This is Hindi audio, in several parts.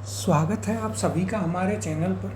स्वागत है आप सभी का हमारे चैनल पर।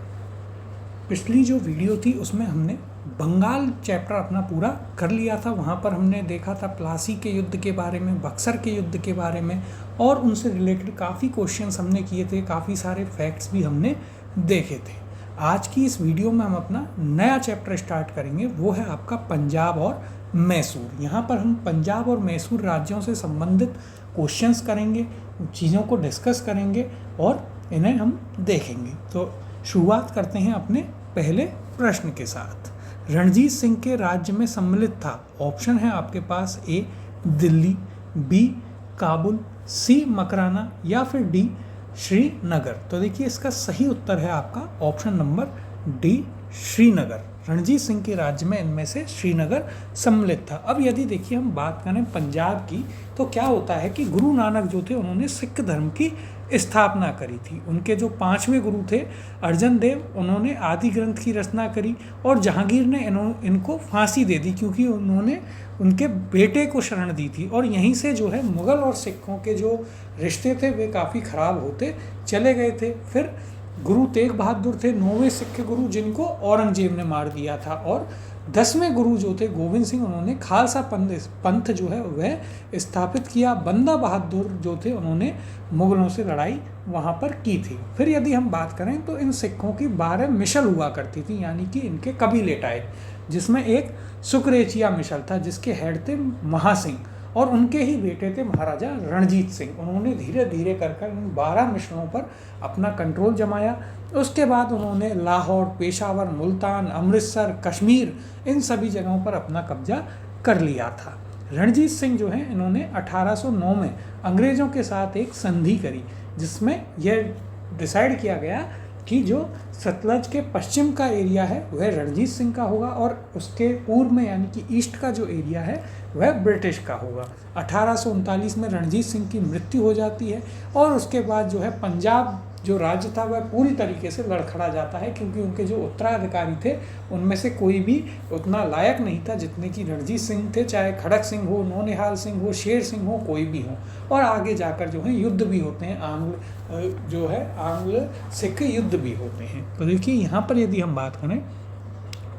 पिछली जो वीडियो थी उसमें हमने बंगाल चैप्टर अपना पूरा कर लिया था। वहाँ पर हमने देखा था प्लासी के युद्ध के बारे में, बक्सर के युद्ध के बारे में और उनसे रिलेटेड काफ़ी क्वेश्चंस हमने किए थे, काफ़ी सारे फैक्ट्स भी हमने देखे थे। आज की इस वीडियो में हम अपना नया चैप्टर स्टार्ट करेंगे, वो है आपका पंजाब और मैसूर। यहाँ पर हम पंजाब और मैसूर राज्यों से संबंधित क्वेश्चंस करेंगे, चीज़ों को डिस्कस करेंगे और इन्हें हम देखेंगे। तो शुरुआत करते हैं अपने पहले प्रश्न के साथ। रणजीत सिंह के राज्य में सम्मिलित था। ऑप्शन है आपके पास ए दिल्ली, बी काबुल, सी मकराना या फिर डी श्रीनगर। तो देखिए इसका सही उत्तर है आपका option number D Srinagar. Ranjit Singh के राज्य में इनमें से श्रीनगर सम्मिलित था। अब यदि देखिए हम बात करें पंजाब की, तो क्या होता है कि गुरु नानक जो थे उन्होंने सिख धर्म की स्थापना करी थी। उनके जो 5वें गुरु थे अर्जन देव, उन्होंने आदि ग्रंथ की रचना करी और जहांगीर ने इनको फांसी दे दी क्योंकि उन्होंने उनके बेटे को शरण दी थी। और यहीं से जो है मुग़ल और सिखों के जो रिश्ते थे वे काफ़ी ख़राब होते चले गए थे। फिर गुरु तेग बहादुर थे 9वें सिख गुरु, जिनको औरंगजेब ने मार दिया था। और 10वें गुरु जो थे गोविंद सिंह, उन्होंने खालसा पंथ जो है वह स्थापित किया। बंदा बहादुर जो थे उन्होंने मुग़लों से लड़ाई वहाँ पर की थी। फिर यदि हम बात करें तो इन सिखों की 12 मिशल हुआ करती थी, यानी कि इनके कबीले टाइप, जिसमें एक सुकरेचिया मिशल था जिसके हेड थे महासिंह और उनके ही बेटे थे महाराजा रणजीत सिंह। उन्होंने धीरे धीरे कर इन 12 मिशलों पर अपना कंट्रोल जमाया। उसके बाद उन्होंने लाहौर, पेशावर, मुल्तान, अमृतसर, कश्मीर, इन सभी जगहों पर अपना कब्जा कर लिया था। रणजीत सिंह जो हैं इन्होंने 1809 में अंग्रेज़ों के साथ एक संधि करी, जिसमें यह डिसाइड किया गया कि जो सतलज के पश्चिम का एरिया है वह रणजीत सिंह का होगा और उसके पूर्व में यानी कि ईस्ट का जो एरिया है वह ब्रिटिश का होगा। 1839 में रणजीत सिंह की मृत्यु हो जाती है और उसके बाद जो है पंजाब जो राज्य था वह पूरी तरीके से लड़खड़ा जाता है, क्योंकि उनके जो उत्तराधिकारी थे उनमें से कोई भी उतना लायक नहीं था जितने कि रणजीत सिंह थे। चाहे खड़क सिंह हो, नौनिहाल सिंह हो, शेर सिंह हो, कोई भी हो। और आगे जाकर जो है युद्ध भी होते हैं, आंग्ल सिख युद्ध भी होते हैं। तो देखिए यहाँ पर यदि हम बात करें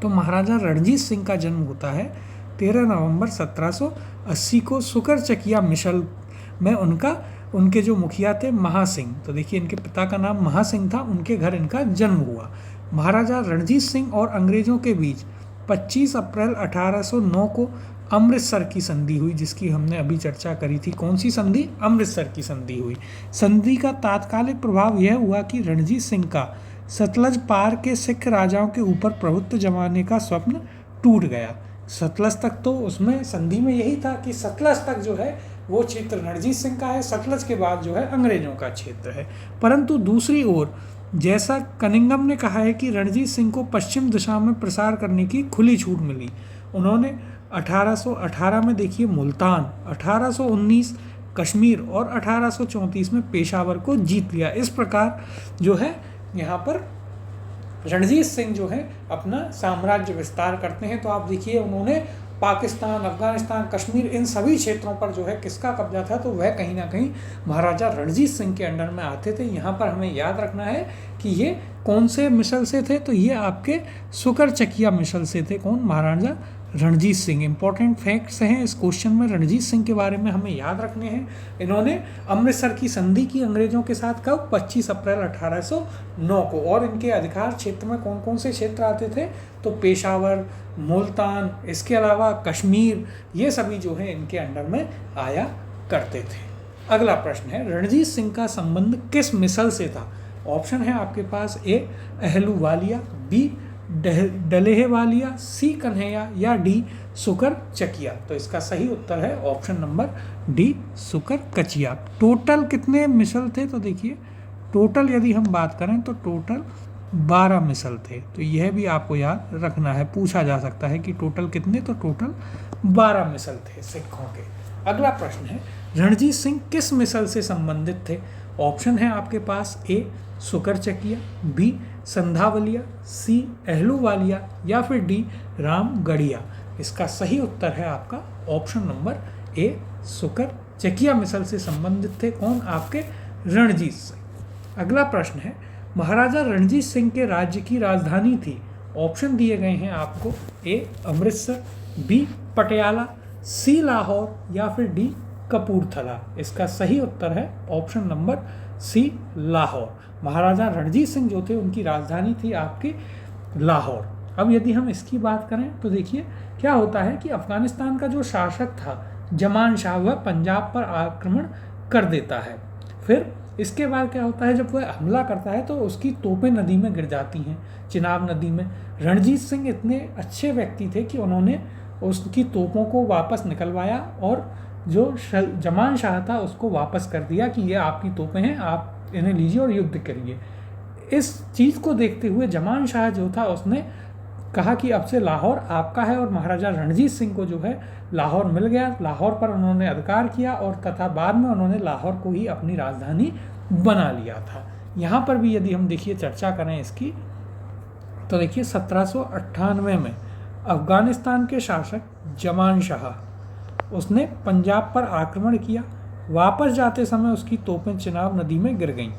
तो महाराजा रणजीत सिंह का जन्म होता है 13 नवंबर 1780 को सुकरचकिया मिशल में। उनके जो मुखिया थे महासिंह, तो देखिए इनके पिता का नाम महासिंह था, उनके घर इनका जन्म हुआ। महाराजा रणजीत सिंह और अंग्रेज़ों के बीच 25 अप्रैल 1809 को अमृतसर की संधि हुई, जिसकी हमने अभी चर्चा करी थी। कौन सी संधि? अमृतसर की संधि हुई। संधि का तात्कालिक प्रभाव यह हुआ कि रणजीत सिंह का सतलज पार के सिख राजाओं के ऊपर प्रभुत्व जमाने का स्वप्न टूट गया। सतलज तक तो उसमें संधि में यही था कि सतलज तक जो है वो क्षेत्र रणजीत सिंह का है, सतलज के बाद जो है अंग्रेजों का क्षेत्र है। परंतु दूसरी ओर जैसा कनिंघम ने कहा है कि रणजीत सिंह को पश्चिम दिशा में प्रसार करने की खुली छूट मिली। उन्होंने 1818 में देखिए मुल्तान, 1819 कश्मीर और 1834 में पेशावर को जीत लिया। इस प्रकार जो है यहाँ पर रणजीत सिंह जो है अपना साम्राज्य विस्तार करते हैं। तो आप देखिए उन्होंने पाकिस्तान, अफगानिस्तान, कश्मीर, इन सभी क्षेत्रों पर जो है किसका कब्जा था, तो वह कहीं ना कहीं महाराजा रणजीत सिंह के अंडर में आते थे। यहाँ पर हमें याद रखना है कि ये कौन से मिशल से थे, तो ये आपके सुकरचकिया मिशल से थे। कौन? महाराजा रणजीत सिंह। इंपॉर्टेंट फैक्ट्स हैं इस क्वेश्चन में रणजीत सिंह के बारे में हमें याद रखने हैं। इन्होंने अमृतसर की संधि की अंग्रेजों के साथ कब? 25 अप्रैल 1809 को। और इनके अधिकार क्षेत्र में कौन कौन से क्षेत्र आते थे, तो पेशावर, मुल्तान, इसके अलावा कश्मीर, ये सभी जो है इनके अंडर में आया करते थे। अगला प्रश्न है रणजीत सिंह का संबंध किस मिसल से था? ऑप्शन है आपके पास ए अहलूवालिया, बी डलेहवालिया, सी कन्हैया या डी सुकरचकिया। तो इसका सही उत्तर है ऑप्शन नंबर डी सुकरकचिया। टोटल कितने मिसल थे? तो देखिए टोटल यदि हम बात करें तो टोटल 12 मिसल थे। तो यह भी आपको याद रखना है, पूछा जा सकता है कि टोटल कितने, तो टोटल 12 मिसल थे सिखों के। अगला प्रश्न है रणजीत सिंह किस मिसल से संबंधित थे? ऑप्शन है आपके पास ए सुकरचकिया, बी संधावलिया, सी अहलूवालिया या फिर डी रामगढ़िया। इसका सही उत्तर है आपका ऑप्शन नंबर ए सुकरचकिया मिसल से संबंधित थे। कौन? आपके रणजीत सिंह। अगला प्रश्न है, महाराजा रणजीत सिंह के राज्य की राजधानी थी। ऑप्शन दिए गए हैं आपको, ए अमृतसर, बी पटियाला, सी लाहौर या फिर डी कपूरथला। इसका सही उत्तर है ऑप्शन नंबर सी लाहौर। महाराजा रणजीत सिंह जो थे उनकी राजधानी थी आपकी लाहौर। अब यदि हम इसकी बात करें तो देखिए क्या होता है कि अफगानिस्तान का जो शासक था जमान शाह, वह पंजाब पर आक्रमण कर देता है। फिर इसके बाद क्या होता है, जब वह हमला करता है तो उसकी तोपें नदी में गिर जाती हैं, चिनाब नदी में। रणजीत सिंह इतने अच्छे व्यक्ति थे कि उन्होंने उसकी तोपों को वापस निकलवाया और जो जमान शाह था उसको वापस कर दिया कि ये आपकी तोपें हैं, आप इन्हें लीजिए और युद्ध करिए। इस चीज़ को देखते हुए जमान शाह जो था उसने कहा कि अब से लाहौर आपका है, और महाराजा रणजीत सिंह को जो है लाहौर मिल गया। लाहौर पर उन्होंने अधिकार किया और तथा बाद में उन्होंने लाहौर को ही अपनी राजधानी बना लिया था। यहाँ पर भी यदि हम देखिए चर्चा करें इसकी, तो देखिए 1798 में अफ़गानिस्तान के शासक जमान शाह उसने पंजाब पर आक्रमण किया। वापस जाते समय उसकी तोपें चिनाब नदी में गिर गईं।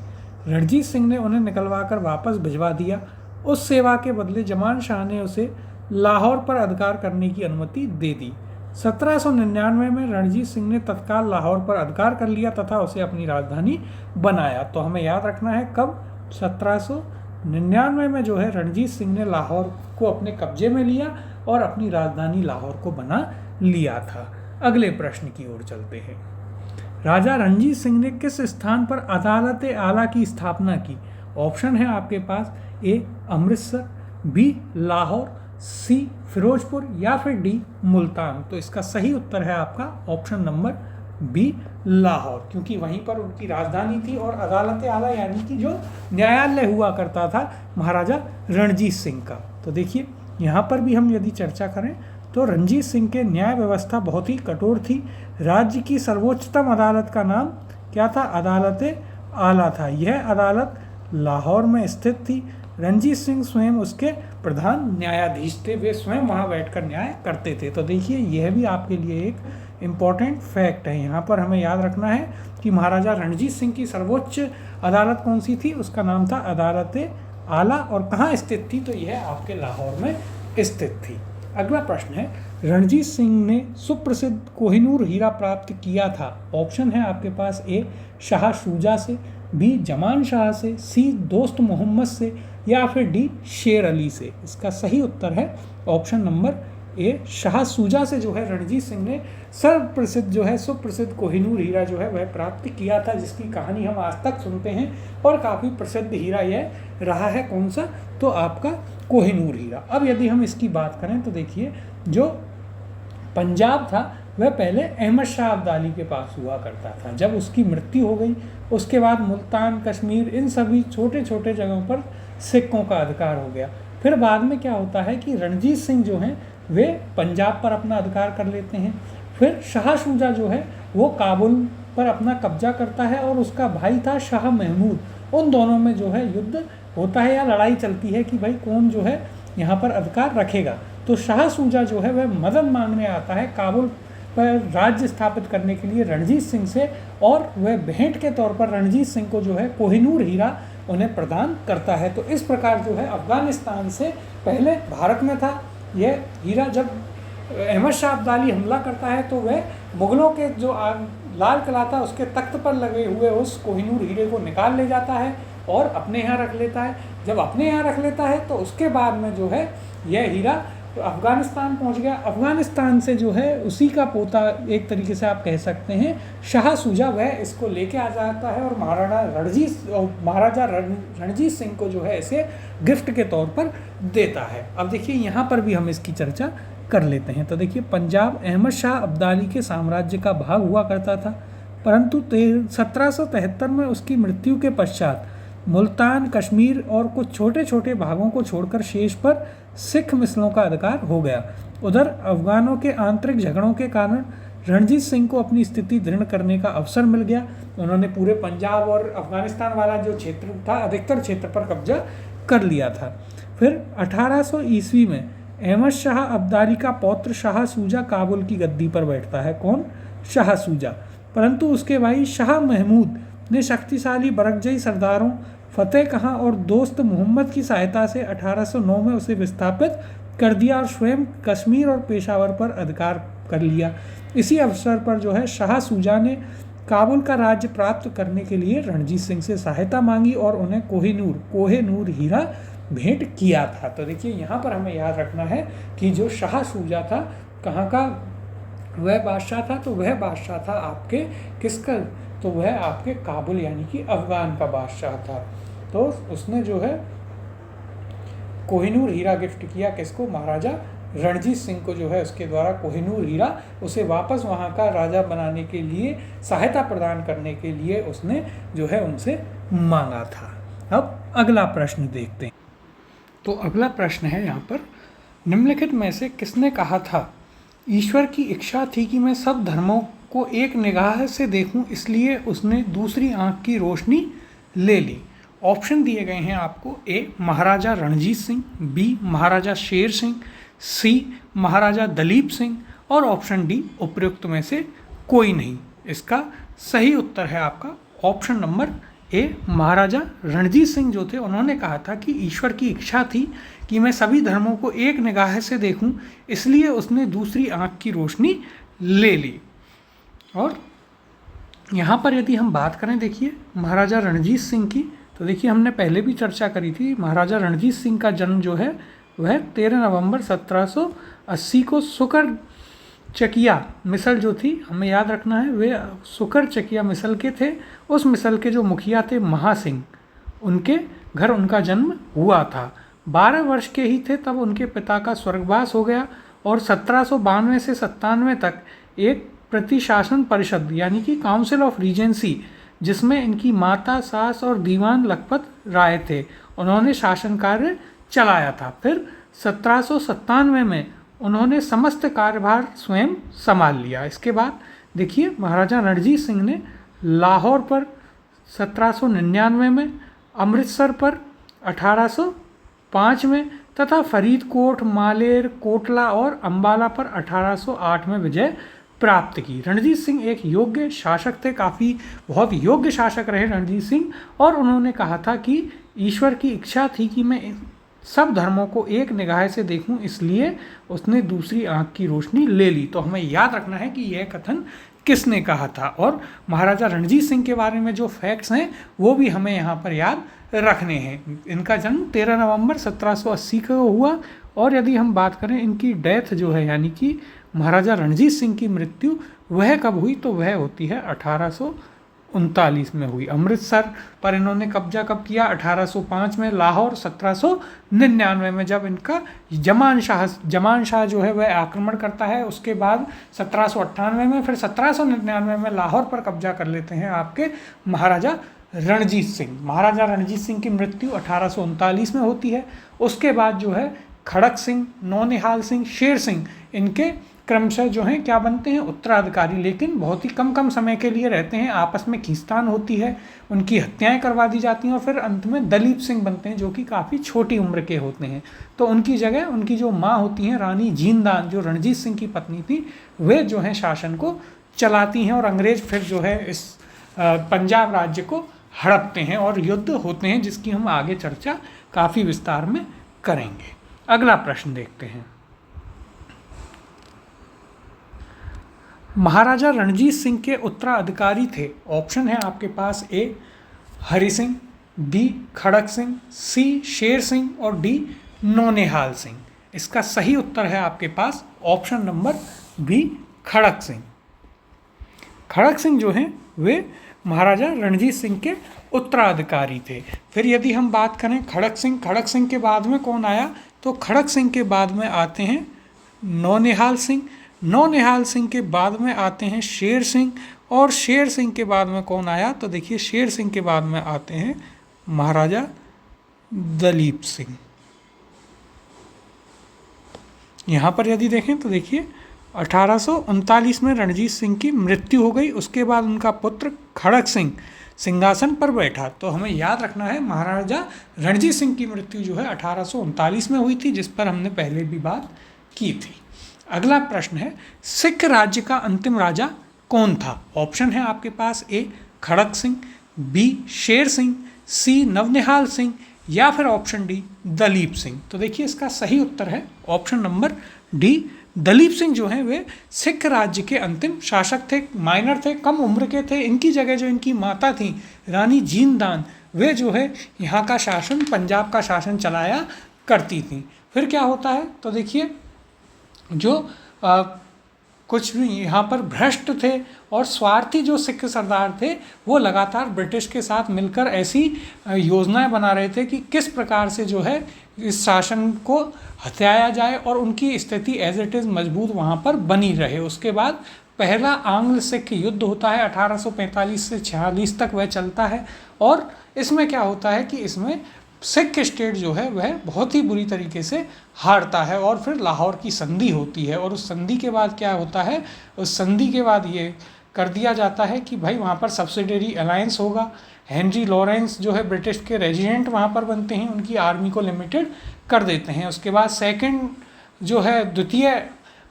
रणजीत सिंह ने उन्हें निकलवाकर वापस भिजवा दिया। उस सेवा के बदले जमान शाह ने उसे लाहौर पर अधिकार करने की अनुमति दे दी। 1799 में रणजीत सिंह ने तत्काल लाहौर पर अधिकार कर लिया तथा उसे अपनी राजधानी बनाया। तो हमें याद रखना है कब, 1799 में जो है रणजीत सिंह ने लाहौर को अपने कब्जे में लिया और अपनी राजधानी लाहौर को बना लिया था। अगले प्रश्न की ओर चलते हैं। राजा रणजीत सिंह ने किस स्थान पर अदालत आला की स्थापना की? ऑप्शन है आपके पास, ए अमृतसर, बी लाहौर, सी फिरोजपुर या फिर डी मुल्तान। तो इसका सही उत्तर है आपका ऑप्शन नंबर बी लाहौर, क्योंकि वहीं पर उनकी राजधानी थी और अदालत आला यानी कि जो न्यायालय हुआ करता था महाराजा रणजीत सिंह का। तो देखिए यहाँ पर भी हम यदि चर्चा करें तो रणजीत सिंह के न्याय व्यवस्था बहुत ही कठोर थी। राज्य की सर्वोच्चतम अदालत का नाम क्या था? अदालत आला था। यह अदालत लाहौर में स्थित थी। रणजीत सिंह स्वयं उसके प्रधान न्यायाधीश थे, वे स्वयं वहाँ बैठकर न्याय करते थे। तो देखिए यह भी आपके लिए एक इम्पॉर्टेंट फैक्ट है। यहाँ पर हमें याद रखना है कि महाराजा रणजीत सिंह की सर्वोच्च अदालत कौन सी थी? उसका नाम था अदालत आला, और कहाँ स्थित थी? तो यह आपके लाहौर में स्थित थी। अगला प्रश्न है, रणजीत सिंह ने सुप्रसिद्ध कोहिनूर हीरा प्राप्त किया था। ऑप्शन है आपके पास, ए शाह शुजा से, बी जमान शाह से, सी दोस्त मोहम्मद से या फिर डी शेर अली से। इसका सही उत्तर है ऑप्शन नंबर ए शाह शुजा से जो है रणजीत सिंह ने सर्वप्रसिद्ध जो है सुप्रसिद्ध कोहिनूर हीरा जो है वह प्राप्त किया था, जिसकी कहानी हम आज तक सुनते हैं और काफ़ी प्रसिद्ध हीरा यह रहा है। कौन सा? तो आपका कोहिनूर हीरा। अब यदि हम इसकी बात करें तो देखिए जो पंजाब था वह पहले अहमद शाह अब्दाली के पास हुआ करता था। जब उसकी मृत्यु हो गई उसके बाद मुल्तान, कश्मीर, इन सभी छोटे छोटे जगहों पर सिखों का अधिकार हो गया। फिर बाद में क्या होता है कि रणजीत सिंह जो हैं वे पंजाब पर अपना अधिकार कर लेते हैं। फिर शाह शुजा जो है वो काबुल पर अपना कब्जा करता है और उसका भाई था शाह महमूद। उन दोनों में जो है युद्ध होता है या लड़ाई चलती है कि भाई कौन जो है यहाँ पर अधिकार रखेगा। तो शाह शुजा जो है वह मदद मांगने आता है काबुल पर राज्य स्थापित करने के लिए रणजीत सिंह से, और वह भेंट के तौर पर रणजीत सिंह को जो है कोहिनूर हीरा उन्हें प्रदान करता है। तो इस प्रकार जो है अफगानिस्तान से पहले भारत में था यह हीरा। जब अहमद शाह अब्दाली हमला करता है तो वह मुग़लों के जो लाल किला था उसके तख्त पर लगे हुए उस कोहिनूर हीरे को निकाल ले जाता है और अपने यहाँ रख लेता है। जब अपने यहाँ रख लेता है तो उसके बाद में जो है यह हीरा अफ़गानिस्तान पहुंच गया। अफ़गानिस्तान से जो है उसी का पोता एक तरीके से आप कह सकते हैं शाह शुजा, वह इसको लेके आ जाता है और महाराजा रणजीत सिंह को जो है इसे गिफ्ट के तौर पर देता है। अब देखिए यहाँ पर भी हम इसकी चर्चा कर लेते हैं। तो देखिए पंजाब अहमद शाह अब्दाली के साम्राज्य का भाग हुआ करता था, परंतु 1773 में उसकी मृत्यु के पश्चात मुल्तान, कश्मीर और कुछ छोटे छोटे भागों को छोड़कर शेष पर सिख मिसलों का अधिकार हो गया। उधर अफगानों के आंतरिक झगड़ों के कारण रणजीत सिंह को अपनी स्थिति दृढ़ करने का अवसर मिल गया। उन्होंने पूरे पंजाब और अफगानिस्तान वाला जो क्षेत्र था अधिकतर क्षेत्र पर कब्जा कर लिया था। फिर 1800 ईस्वी में अहमद शाह अब्दाली का पौत्र शाह शुजा काबुल की गद्दी पर बैठता है। कौन? शाह शुजा। परंतु उसके भाई शाह महमूद ने शक्तिशाली बरकजई सरदारों फतेह खां और दोस्त मोहम्मद की सहायता से 1809 में उसे विस्थापित कर दिया और स्वयं कश्मीर और पेशावर पर अधिकार कर लिया। इसी अवसर पर जो है शाह सूजा ने काबुल का राज्य प्राप्त करने के लिए रणजीत सिंह से सहायता मांगी और उन्हें कोहिनूर हीरा भेंट किया था। तो देखिए यहाँ पर हमें याद रखना है कि जो शाह सूजा था कहाँ का वह बादशाह था, तो वह बादशाह था आपके किसका, तो वह आपके काबुल यानी कि अफगान का बादशाह था। तो उसने जो है कोहिनूर हीरा गिफ्ट किया किसको, महाराजा रणजीत सिंह को जो है उसके द्वारा कोहिनूर हीरा उसे वापस वहाँ का राजा बनाने के लिए सहायता प्रदान करने के लिए उसने जो है उनसे मांगा था। अब अगला प्रश्न देखते हैं। तो अगला प्रश्न है यहाँ पर, निम्नलिखित में से किसने कहा था ईश्वर की इच्छा थी कि मैं सब धर्मों को एक निगाह से देखूं, इसलिए उसने दूसरी आंख की रोशनी ले ली। ऑप्शन दिए गए हैं आपको, ए महाराजा रणजीत सिंह, बी महाराजा शेर सिंह, सी महाराजा दलीप सिंह और ऑप्शन डी उपयुक्त में से कोई नहीं। इसका सही उत्तर है आपका ऑप्शन नंबर ए महाराजा रणजीत सिंह जो थे उन्होंने कहा था कि ईश्वर की इच्छा थी कि मैं सभी धर्मों को एक निगाह से देखूं, इसलिए उसने दूसरी आंख की रोशनी ले ली। और यहाँ पर यदि हम बात करें देखिए महाराजा रणजीत सिंह की, तो देखिए हमने पहले भी चर्चा करी थी, महाराजा रणजीत सिंह का जन्म जो है वह 13 नवंबर 1780 को सुकर चकिया मिसल जो थी, हमें याद रखना है, वे सुकर चकिया मिसल के थे। उस मिसल के जो मुखिया थे महासिंह, उनके घर उनका जन्म हुआ था। 12 वर्ष के ही थे तब उनके पिता का स्वर्गवास हो गया और 1792 से 97 तक एक प्रतिशासन परिषद यानी कि काउंसिल ऑफ रीजेंसी, जिसमें इनकी माता, सास और दीवान लखपत राय थे, उन्होंने शासन कार्य चलाया था। फिर 1797 में उन्होंने समस्त कार्यभार स्वयं संभाल लिया। इसके बाद देखिए महाराजा रणजीत सिंह ने लाहौर पर 1799 में, अमृतसर पर 1805 में तथा फरीदकोट, मालेर, कोटला और अंबाला पर 1808 में विजय प्राप्त की। रणजीत सिंह एक योग्य शासक थे, बहुत योग्य शासक रहे रणजीत सिंह, और उन्होंने कहा था कि ईश्वर की इच्छा थी कि मैं सब धर्मों को एक निगाह से देखूं, इसलिए उसने दूसरी आंख की रोशनी ले ली। तो हमें याद रखना है कि यह कथन किसने कहा था, और महाराजा रणजीत सिंह के बारे में जो फैक्ट्स हैं वो भी हमें यहाँ पर याद रखने हैं। इनका जन्म 13 नवंबर 1780 को हुआ, और यदि हम बात करें इनकी डेथ जो है यानी कि महाराजा रणजीत सिंह की मृत्यु वह कब हुई, तो वह होती है 1839 में हुई। अमृतसर पर इन्होंने कब्जा कब किया, 1805 में। लाहौर 1799 में जब इनका जमान शाह जो है वह आक्रमण करता है। उसके बाद 1798 में, फिर 1799 में लाहौर पर कब्जा कर लेते हैं आपके महाराजा रणजीत सिंह। महाराजा रणजीत सिंह की मृत्यु 1839 में होती है। उसके बाद जो है खड़क सिंह, नौनिहाल सिंह, शेर सिंह, इनके क्रमशः जो हैं क्या बनते हैं, उत्तराधिकारी, लेकिन बहुत ही कम समय के लिए रहते हैं। आपस में खींचतान होती है, उनकी हत्याएं करवा दी जाती हैं और फिर अंत में दलीप सिंह बनते हैं जो कि काफ़ी छोटी उम्र के होते हैं। तो उनकी जगह उनकी जो माँ होती हैं रानी जीनदान, जो रणजीत सिंह की पत्नी थी, वे जो हैं शासन को चलाती हैं और अंग्रेज फिर जो है इस पंजाब राज्य को हड़पते हैं और युद्ध होते हैं, जिसकी हम आगे चर्चा काफ़ी विस्तार में करेंगे। अगला प्रश्न देखते हैं। महाराजा रणजीत सिंह के उत्तराधिकारी थे, ऑप्शन है आपके पास, ए हरि सिंह, बी खड़क सिंह, सी शेर सिंह और डी नौनिहाल सिंह। इसका सही उत्तर है आपके पास ऑप्शन नंबर बी खड़क सिंह। खड़क सिंह जो हैं वे महाराजा रणजीत सिंह के उत्तराधिकारी थे। फिर यदि हम बात करें खड़क सिंह के बाद में कौन आया, तो खड़क सिंह के बाद में आते हैं नौनिहाल सिंह, नौनिहाल सिंह के बाद में आते हैं शेर सिंह, और शेर सिंह के बाद में कौन आया, तो देखिए शेर सिंह के बाद में आते हैं महाराजा दलीप सिंह। यहाँ पर यदि देखें तो देखिए 1839 में रणजीत सिंह की मृत्यु हो गई। उसके बाद उनका पुत्र खड़क सिंह सिंहासन पर बैठा। तो हमें याद रखना है महाराजा रणजीत सिंह की मृत्यु जो है 1839 में हुई थी, जिस पर हमने पहले भी बात की थी। अगला प्रश्न है, सिख राज्य का अंतिम राजा कौन था? ऑप्शन है आपके पास, ए खड़क सिंह, बी शेर सिंह, सी नवनिहाल सिंह, या फिर ऑप्शन डी दलीप सिंह। तो देखिए इसका सही उत्तर है option number D. Dalip Singh जो हैं वे सिख राज्य के अंतिम शासक थे, माइनर थे, कम उम्र के थे। इनकी जगह जो इनकी माता थी रानी जीनदान, वे जो है यहाँ का शासन, पंजाब का शासन चलाया करती थी। फिर क्या होता है तो देखिए जो कुछ भी यहाँ पर भ्रष्ट थे और स्वार्थी जो सिख सरदार थे वो लगातार ब्रिटिश के साथ मिलकर ऐसी योजनाएं बना रहे थे कि किस प्रकार से जो है इस शासन को हथियाया जाए और उनकी स्थिति एज इट इज़ मजबूत वहाँ पर बनी रहे। उसके बाद पहला आंग्ल सिख युद्ध होता है 1845 से 46 तक वह चलता है। और इसमें क्या होता है कि इसमें सिख स्टेट जो है वह बहुत ही बुरी तरीके से हारता है और फिर लाहौर की संधि होती है। और उस संधि के बाद क्या होता है, उस संधि के बाद ये कर दिया जाता है कि भाई वहाँ पर सब्सिडरी अलायंस होगा। हेनरी लॉरेंस जो है ब्रिटिश के रेजिडेंट वहाँ पर बनते हैं, उनकी आर्मी को लिमिटेड कर देते हैं। उसके बाद सेकंड जो है द्वितीय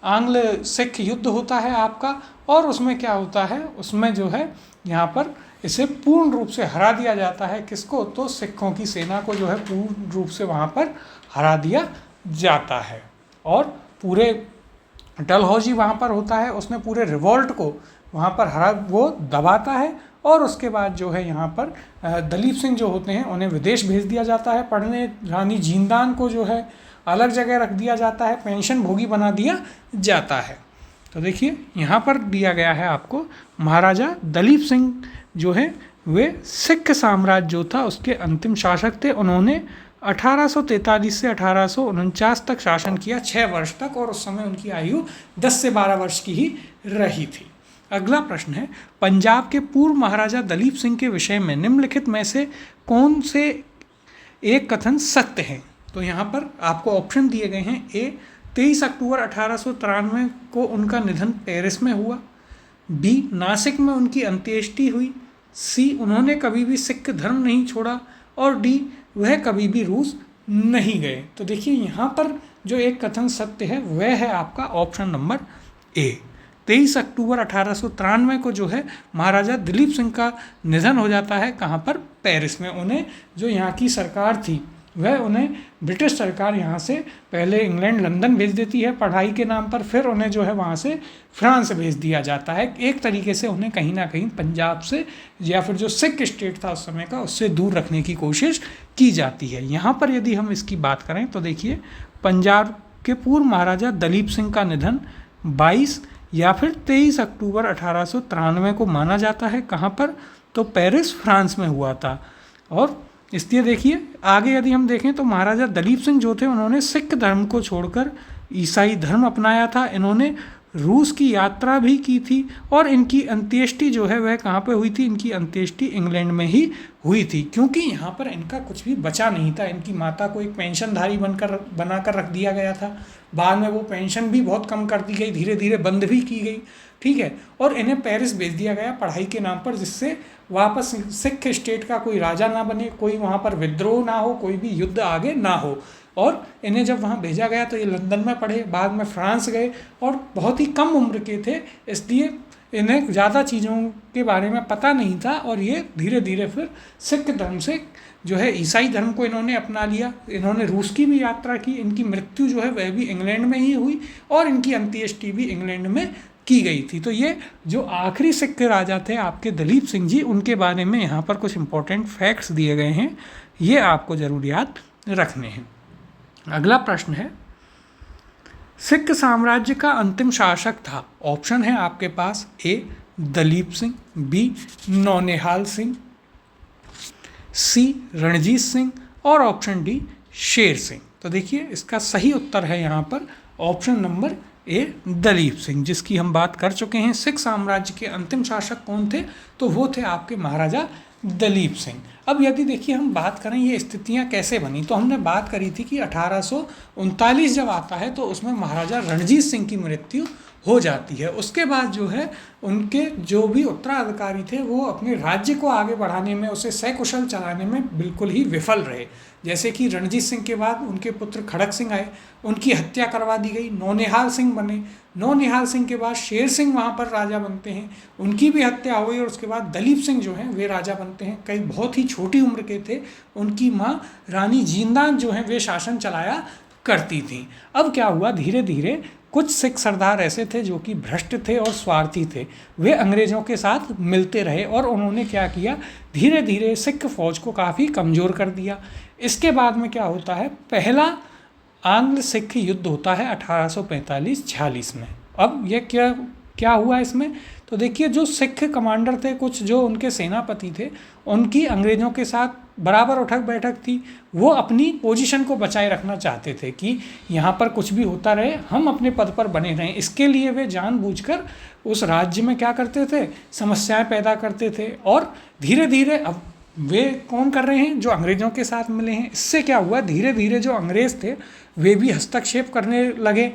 आंग्ल सिख युद्ध होता है आपका, और उसमें क्या होता है, उसमें जो है यहाँ पर इसे पूर्ण रूप से हरा दिया जाता है। किसको, तो सिखों की सेना को जो है पूर्ण रूप से वहाँ पर हरा दिया जाता है। और पूरे डलहौजी वहाँ पर होता है, उसने पूरे रिवॉल्ट को वहाँ पर वो दबाता है। और उसके बाद जो है यहाँ पर दलीप सिंह जो होते हैं उन्हें विदेश भेज दिया जाता है पढ़ने। रानी जीनदान को जो है अलग जगह रख दिया जाता है, पेंशन भोगी बना दिया जाता है। तो देखिए यहाँ पर दिया गया है आपको, महाराजा दलीप सिंह जो है वे सिख साम्राज्य जो था उसके अंतिम शासक थे। उन्होंने 1843 से 1849 तक शासन किया, 6 वर्ष तक, और उस समय उनकी आयु 10 से 12 वर्ष की ही रही थी। अगला प्रश्न है, पंजाब के पूर्व महाराजा दलीप सिंह के विषय में निम्नलिखित में से कौन से एक कथन सत्य है। तो यहाँ पर आपको ऑप्शन दिए गए हैं। ए 23 अक्टूबर 1893 को उनका निधन पेरिस में हुआ। बी नासिक में उनकी अंत्येष्टि हुई। सी उन्होंने कभी भी सिख धर्म नहीं छोड़ा। और डी वह कभी भी रूस नहीं गए। तो देखिए यहाँ पर जो एक कथन सत्य है वह है आपका ऑप्शन नंबर ए। 23 अक्टूबर 1893 को जो है महाराजा दिलीप सिंह का निधन हो जाता है। कहाँ पर, पेरिस में। उन्हें जो यहाँ की सरकार थी वह उन्हें ब्रिटिश सरकार यहाँ से पहले इंग्लैंड लंदन भेज देती है पढ़ाई के नाम पर, फिर उन्हें जो है वहाँ से फ्रांस भेज दिया जाता है। एक तरीके से उन्हें कहीं ना कहीं पंजाब से या फिर जो सिख स्टेट था उस समय का उससे दूर रखने की कोशिश की जाती है। यहाँ पर यदि हम इसकी बात करें तो देखिए पंजाब के पूर्व महाराजा दलीप सिंह का निधन 22 या फिर 23 अक्टूबर 1893 को माना जाता है। कहाँ पर, तो पेरिस फ्रांस में हुआ था। और इसलिए देखिए आगे यदि हम देखें तो महाराजा दलीप सिंह जो थे उन्होंने सिख धर्म को छोड़कर ईसाई धर्म अपनाया था। इन्होंने रूस की यात्रा भी की थी और इनकी अंत्येष्टि जो है वह कहाँ पे हुई थी, इनकी अंत्येष्टि इंग्लैंड में ही हुई थी, क्योंकि यहाँ पर इनका कुछ भी बचा नहीं था। इनकी माता को एक पेंशनधारी बनाकर रख दिया गया था। बाद में वो पेंशन भी बहुत कम कर दी गई, धीरे धीरे बंद भी की गई, ठीक है। और इन्हें पेरिस भेज दिया गया पढ़ाई के नाम पर, जिससे वापस सिख स्टेट का कोई राजा ना बने, कोई वहाँ पर विद्रोह ना हो, कोई भी युद्ध आगे ना हो। और इन्हें जब वहाँ भेजा गया तो ये लंदन में पढ़े, बाद में फ्रांस गए और बहुत ही कम उम्र के थे, इसलिए इन्हें ज़्यादा चीज़ों के बारे में पता नहीं था। और ये धीरे धीरे फिर सिख धर्म से जो है ईसाई धर्म को इन्होंने अपना लिया। इन्होंने रूस की भी यात्रा की। इनकी मृत्यु जो है वह भी इंग्लैंड में ही हुई और इनकी अंत्येष्टि भी इंग्लैंड में की गई थी। तो ये जो आखिरी सिख राजा थे आपके दलीप सिंह जी, उनके बारे में यहाँ पर कुछ इंपॉर्टेंट फैक्ट्स दिए गए हैं, ये आपको ज़रूर याद रखने हैं। अगला प्रश्न है, सिख साम्राज्य का अंतिम शासक था। ऑप्शन है आपके पास, ए दलीप सिंह, बी नौनिहाल सिंह, सी रणजीत सिंह और ऑप्शन डी शेर सिंह। तो देखिए इसका सही उत्तर है यहाँ पर option number A Dalip Singh, जिसकी हम बात कर चुके हैं। सिख साम्राज्य के अंतिम शासक कौन थे, तो वो थे आपके महाराजा दलीप सिंह। अब यदि देखिए हम बात करें ये स्थितियां कैसे बनी, तो हमने बात करी थी कि 1839 जब आता है तो उसमें महाराजा रणजीत सिंह की मृत्यु हो जाती है। उसके बाद जो है उनके जो भी उत्तराधिकारी थे वो अपने राज्य को आगे बढ़ाने में, उसे सकुशल चलाने में बिल्कुल ही विफल रहे। जैसे कि रणजीत सिंह के बाद उनके पुत्र खड़क सिंह आए, उनकी हत्या करवा दी गई, नौनिहाल सिंह बने, नौनिहाल सिंह के बाद शेर सिंह वहाँ पर राजा बनते हैं, उनकी भी हत्या हुई, और उसके बाद दलीप सिंह जो हैं वे राजा बनते हैं। कई बहुत ही छोटी उम्र के थे। उनकी माँ रानी जींदान जो हैं वे शासन चलाया करती थी। अब क्या हुआ, धीरे धीरे कुछ सिख सरदार ऐसे थे जो कि भ्रष्ट थे और स्वार्थी थे, वे अंग्रेज़ों के साथ मिलते रहे और उन्होंने क्या किया, धीरे धीरे सिख फौज को काफ़ी कमज़ोर कर दिया। इसके बाद में क्या होता है, पहला आंग्ल सिख युद्ध होता है 1845-46 में। अब ये क्या क्या हुआ इसमें, तो देखिए जो सिख कमांडर थे, कुछ जो उनके सेनापति थे, उनकी अंग्रेज़ों के साथ बराबर उठक बैठक थी। वो अपनी पोजीशन को बचाए रखना चाहते थे कि यहाँ पर कुछ भी होता रहे, हम अपने पद पर बने रहें। इसके लिए वे जानबूझकर उस राज्य में क्या करते थे, समस्याएं पैदा करते थे। और धीरे धीरे अब वे कौन कर रहे हैं, जो अंग्रेज़ों के साथ मिले हैं। इससे क्या हुआ, धीरे धीरे जो अंग्रेज़ थे वे भी हस्तक्षेप करने लगे।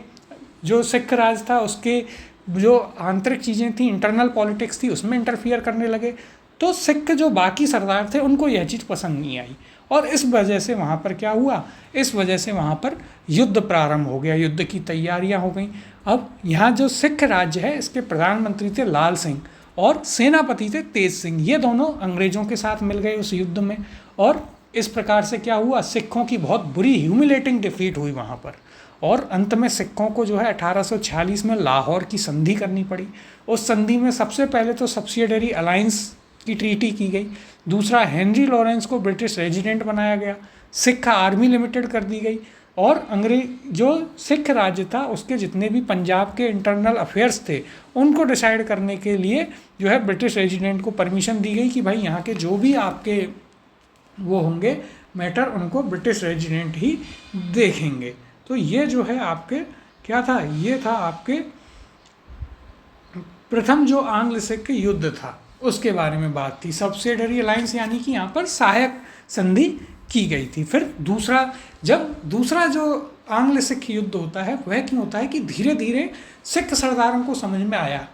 जो सिख राज था उसके जो आंतरिक चीज़ें थी, इंटरनल पॉलिटिक्स थी, उसमें इंटरफियर करने लगे। तो सिख जो बाकी सरदार थे उनको यह चीज़ पसंद नहीं आई, और इस वजह से वहाँ पर क्या हुआ, इस वजह से वहाँ पर युद्ध प्रारंभ हो गया, युद्ध की तैयारियाँ हो गई। अब यहाँ जो सिख राज्य है इसके प्रधानमंत्री थे लाल सिंह और सेनापति थे तेज सिंह। ये दोनों अंग्रेज़ों के साथ मिल गए उस युद्ध में, और इस प्रकार से क्या हुआ, सिखों की बहुत बुरी ह्यूमिलेटिंग डिफीट हुई वहाँ पर। और अंत में सिखों को जो है 1846 में लाहौर की संधि करनी पड़ी। उस संधि में सबसे पहले तो सब्सिडियरी अलायंस की ट्रीटी की गई, दूसरा हेनरी लॉरेंस को ब्रिटिश रेजिडेंट बनाया गया, सिख आर्मी लिमिटेड कर दी गई, और अंग्रेज जो सिख राज्य था उसके जितने भी पंजाब के इंटरनल अफेयर्स थे उनको डिसाइड करने के लिए जो है ब्रिटिश रेजिडेंट को परमिशन दी गई कि भाई यहाँ के जो भी आपके वो होंगे मैटर, उनको ब्रिटिश रेजिडेंट ही देखेंगे। तो ये जो है आपके क्या था, ये था आपके प्रथम जो आंग्ल सिख युद्ध था उसके बारे में बात थी। सब्सिडियरी अलायंस यानी कि यहाँ पर सहायक संधि की गई थी। फिर दूसरा जो आंग्ल सिख युद्ध होता है वह क्यों होता है कि धीरे धीरे सिख सरदारों को समझ में आया,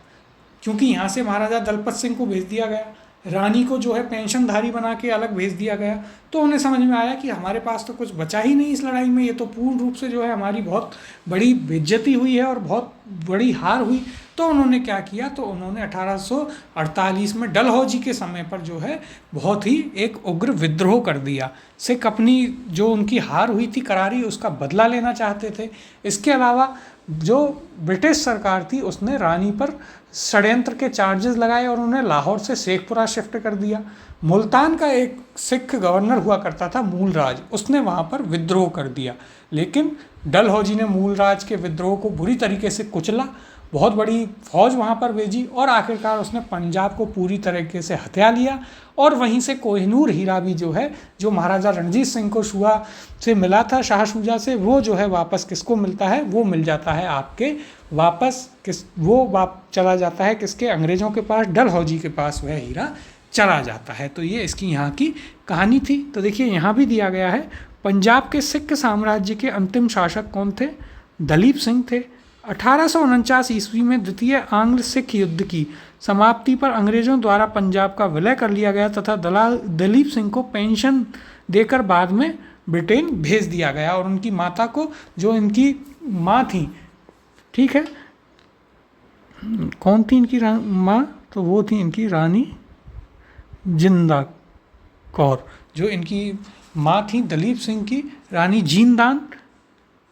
क्योंकि यहाँ से महाराजा दलपत सिंह को भेज दिया गया, रानी को जो है पेंशनधारी बना के अलग भेज दिया गया, तो उन्हें समझ में आया कि हमारे पास तो कुछ बचा ही नहीं इस लड़ाई में, ये तो पूर्ण रूप से जो है हमारी बहुत बड़ी बेइज्जती हुई है और बहुत बड़ी हार हुई। तो उन्होंने क्या किया, तो उन्होंने 1848 में डलहौजी के समय पर जो है बहुत ही एक उग्र विद्रोह कर दिया। सिख अपनी जो उनकी हार हुई थी करारी, उसका बदला लेना चाहते थे। इसके अलावा जो ब्रिटिश सरकार थी उसने रानी पर षड्यंत्र के चार्जेस लगाए और उन्हें लाहौर से शेखपुरा शिफ्ट कर दिया। मुल्तान का एक सिख गवर्नर हुआ करता था मूलराज, उसने वहाँ पर विद्रोह कर दिया, लेकिन डलहौजी ने मूलराज के विद्रोह को बुरी तरीके से कुचला, बहुत बड़ी फौज वहाँ पर भेजी और आखिरकार उसने पंजाब को पूरी तरीके से हथिया लिया। और वहीं से कोहिनूर हीरा भी जो है, जो महाराजा रणजीत सिंह को शुआ से मिला था, शाह शुजा से, वो जो है वापस किसको मिलता है, वो मिल जाता है आपके वापस चला जाता है किसके, अंग्रेज़ों के पास, डलहौजी के पास वह हीरा चला जाता है। तो ये इसकी यहाँ की कहानी थी। तो देखिए यहाँ भी दिया गया है, पंजाब के सिख साम्राज्य के अंतिम शासक कौन थे, दलीप सिंह थे। 1849 ईस्वी में द्वितीय आंग्ल सिख युद्ध की समाप्ति पर अंग्रेज़ों द्वारा पंजाब का विलय कर लिया गया तथा दलीप सिंह को पेंशन देकर बाद में ब्रिटेन भेज दिया गया, और उनकी माता को, जो इनकी माँ थी, ठीक है, कौन थी इनकी माँ, तो वो थी इनकी रानी जिंदा कौर। जो इनकी माँ थी दलीप सिंह की, रानी जींदान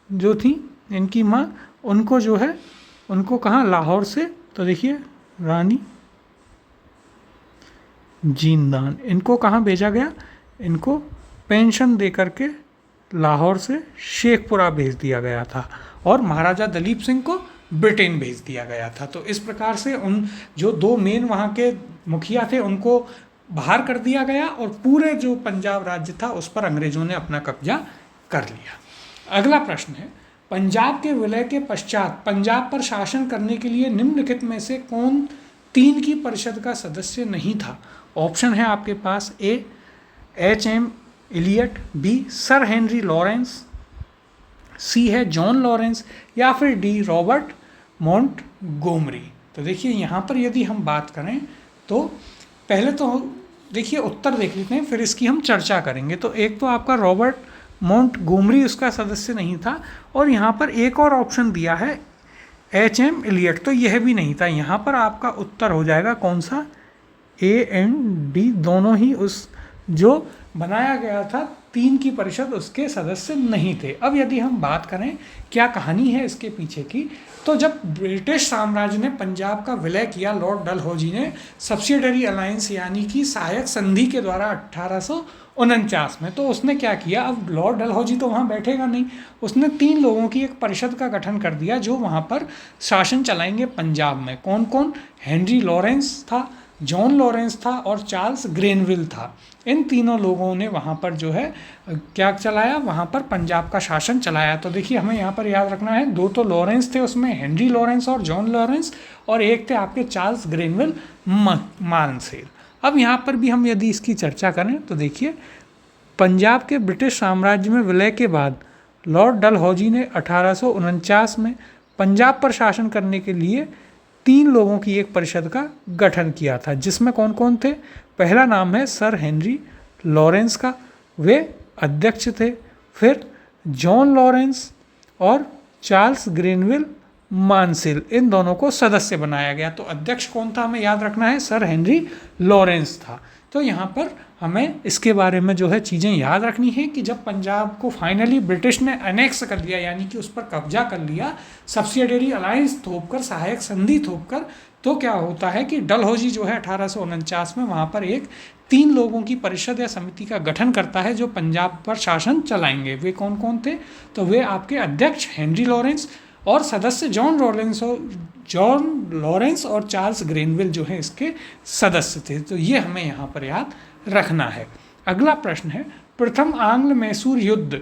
जो थी इनकी माँ, उनको जो है, उनको कहाँ, लाहौर से, तो देखिए रानी जींदान, इनको कहाँ भेजा गया, इनको पेंशन दे करके लाहौर से शेखपुरा भेज दिया गया था, और महाराजा दलीप सिंह को ब्रिटेन भेज दिया गया था। तो इस प्रकार से उन जो दो मेन वहाँ के मुखिया थे उनको बाहर कर दिया गया, और पूरे जो पंजाब राज्य था उस पर अंग्रेज़ों ने अपना कब्जा कर लिया। अगला प्रश्न है, पंजाब के विलय के पश्चात पंजाब पर शासन करने के लिए निम्नलिखित में से कौन 3 की परिषद का सदस्य नहीं था। ऑप्शन है आपके पास, A HM Elliot, B sir Henry Lawrence, C है जॉन लॉरेंस, या फिर डी रॉबर्ट मोंटगोमरी। तो देखिए यहाँ पर यदि हम बात करें तो पहले तो देखिए उत्तर देख लेते हैं, फिर इसकी हम चर्चा करेंगे। तो एक तो आपका रॉबर्ट मोंटगोमरी उसका सदस्य नहीं था, और यहाँ पर एक और ऑप्शन दिया है HM इलियट, तो यह भी नहीं था। यहाँ पर आपका उत्तर हो जाएगा कौन सा, A and D दोनों ही उस जो बनाया गया था 3 की परिषद उसके सदस्य नहीं थे। अब यदि हम बात करें क्या कहानी है इसके पीछे की, तो जब ब्रिटिश साम्राज्य ने पंजाब का विलय किया, लॉर्ड डलहौजी ने सब्सिडरी अलायंस यानी कि सहायक संधि के द्वारा 1849 में, तो उसने क्या किया, अब लॉर्ड डलहौजी तो वहाँ बैठेगा नहीं, उसने 3 लोगों की एक परिषद का गठन कर दिया जो वहाँ पर शासन चलाएंगे पंजाब में। कौन कौन, हेनरी लॉरेंस था, जॉन लॉरेंस था और चार्ल्स ग्रेनविल था। इन तीनों लोगों ने वहाँ पर जो है क्या चलाया, वहाँ पर पंजाब का शासन चलाया। तो देखिए हमें यहाँ पर याद रखना है, 2 तो लॉरेंस थे उसमें, हेनरी लॉरेंस और जॉन लॉरेंस, और एक थे आपके चार्ल्स ग्रेनविल मानसेल। अब यहाँ पर भी हम यदि इसकी चर्चा करें तो देखिए पंजाब के ब्रिटिश साम्राज्य में विलय के बाद लॉर्ड डलहौजी ने 1849 में पंजाब पर शासन करने के लिए 3 लोगों की एक परिषद का गठन किया था, जिसमें कौन कौन थे। पहला नाम है सर हेनरी लॉरेंस का, वे अध्यक्ष थे। फिर जॉन लॉरेंस और चार्ल्स ग्रेनविल मानसिल, इन दोनों को सदस्य बनाया गया। तो अध्यक्ष कौन था हमें याद रखना है, सर हेनरी लॉरेंस था। तो यहाँ पर हमें इसके बारे में जो है चीज़ें याद रखनी है कि जब पंजाब को फाइनली ब्रिटिश ने अनेक्स कर लिया, यानी कि उस पर कब्जा कर लिया, सब्सिडरी अलायंस थोपकर, सहायक संधि थोपकर, तो क्या होता है कि डलहौजी जो है 1849 में वहाँ पर एक 3 लोगों की परिषद या समिति का गठन करता है जो पंजाब पर शासन चलाएंगे। वे कौन कौन थे, तो वे आपके अध्यक्ष हेनरी लॉरेंस और सदस्य जॉन लॉरेंस और चार्ल्स ग्रेनविल जो है इसके सदस्य थे। तो ये हमें यहाँ पर याद रखना है। अगला प्रश्न है, प्रथम आंग्ल मैसूर युद्ध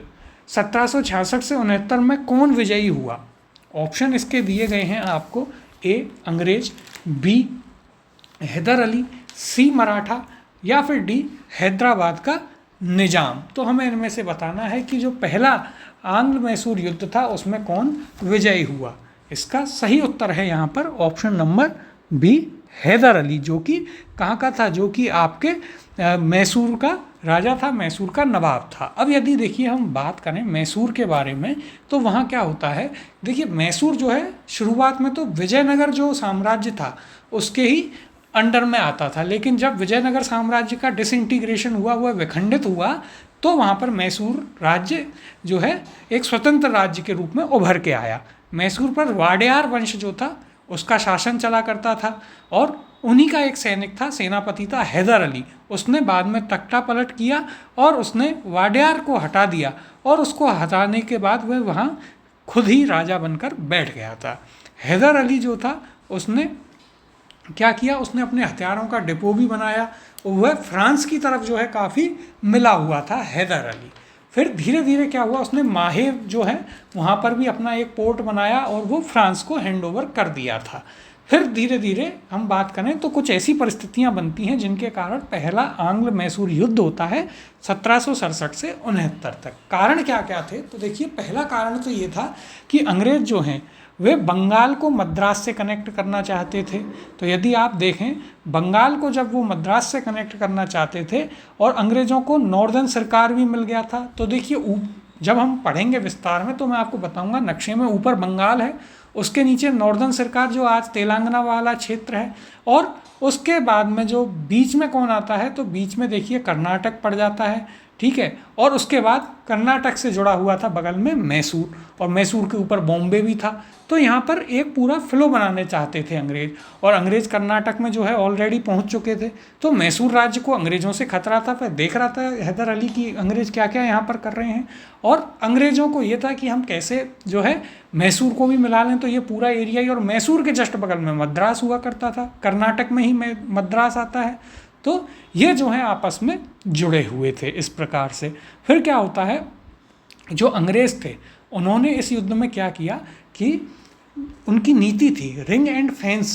1766 से 69 में कौन विजयी हुआ। ऑप्शन इसके दिए गए हैं आपको, A अंग्रेज, B हैदर अली, C मराठा या फिर D हैदराबाद का निजाम। तो हमें इनमें से बताना है कि जो पहला आंग्ल मैसूर युद्ध था उसमें कौन विजयी हुआ। इसका सही उत्तर है यहाँ पर option number B Hyder Ali, जो कि कहाँ का था, जो कि आपके मैसूर का राजा था, मैसूर का नवाब था। अब यदि देखिए हम बात करें मैसूर के बारे में, तो वहाँ क्या होता है, देखिए मैसूर जो है शुरुआत में तो विजयनगर जो साम्राज्य था उसके ही अंडर में आता था, लेकिन जब विजयनगर साम्राज्य का डिसइंटीग्रेशन हुआ, वह विखंडित हुआ, तो वहाँ पर मैसूर राज्य जो है एक स्वतंत्र राज्य के रूप में उभर के आया। मैसूर पर वाडियार वंश जो था उसका शासन चला करता था, और उन्हीं का एक सैनिक था, सेनापति था हैदर अली। उसने बाद में तख्ता पलट किया और उसने वाडियार को हटा दिया, और उसको हटाने के बाद वह वहाँ खुद ही राजा बनकर बैठ गया था। हैदर अली जो था उसने क्या किया, उसने अपने हथियारों का डिपो भी बनाया, वह फ्रांस की तरफ जो है काफ़ी मिला हुआ था हैदर अली। फिर धीरे धीरे क्या हुआ, उसने माहे जो है वहाँ पर भी अपना एक पोर्ट बनाया और वो फ्रांस को हैंडओवर कर दिया था। फिर धीरे धीरे हम बात करें तो कुछ ऐसी परिस्थितियाँ बनती हैं जिनके कारण पहला आंग्ल मैसूर युद्ध होता है 1767 से 69 तक। कारण क्या क्या थे, तो देखिए पहला कारण तो ये था कि अंग्रेज जो हैं वे बंगाल को मद्रास से कनेक्ट करना चाहते थे। तो यदि आप देखें, बंगाल को जब वो मद्रास से कनेक्ट करना चाहते थे और अंग्रेज़ों को नॉर्दर्न सरकार भी मिल गया था, तो देखिए जब हम पढ़ेंगे विस्तार में तो मैं आपको बताऊंगा, नक्शे में ऊपर बंगाल है, उसके नीचे नॉर्दर्न सरकार जो आज तेलंगाना वाला क्षेत्र है, और उसके बाद में जो बीच में कौन आता है, तो बीच में देखिए कर्नाटक पड़ जाता है, ठीक है। और उसके बाद कर्नाटक से जुड़ा हुआ था बगल में मैसूर, और मैसूर के ऊपर बॉम्बे भी था। तो यहाँ पर एक पूरा फ्लो बनाने चाहते थे अंग्रेज, और अंग्रेज कर्नाटक में जो है ऑलरेडी पहुँच चुके थे। तो मैसूर राज्य को अंग्रेज़ों से खतरा था, फिर देख रहा था हैदर अली की अंग्रेज़ क्या क्या यहाँ पर कर रहे हैं, और अंग्रेज़ों को ये था कि हम कैसे जो है मैसूर को भी मिला लें। तो ये पूरा एरिया ही, और मैसूर के जस्ट बगल में मद्रास हुआ करता था, कर्नाटक में ही मद्रास आता है। तो ये जो है आपस में जुड़े हुए थे इस प्रकार से। फिर क्या होता है, जो अंग्रेज़ थे उन्होंने इस युद्ध में क्या किया कि उनकी नीति थी रिंग एंड फेंस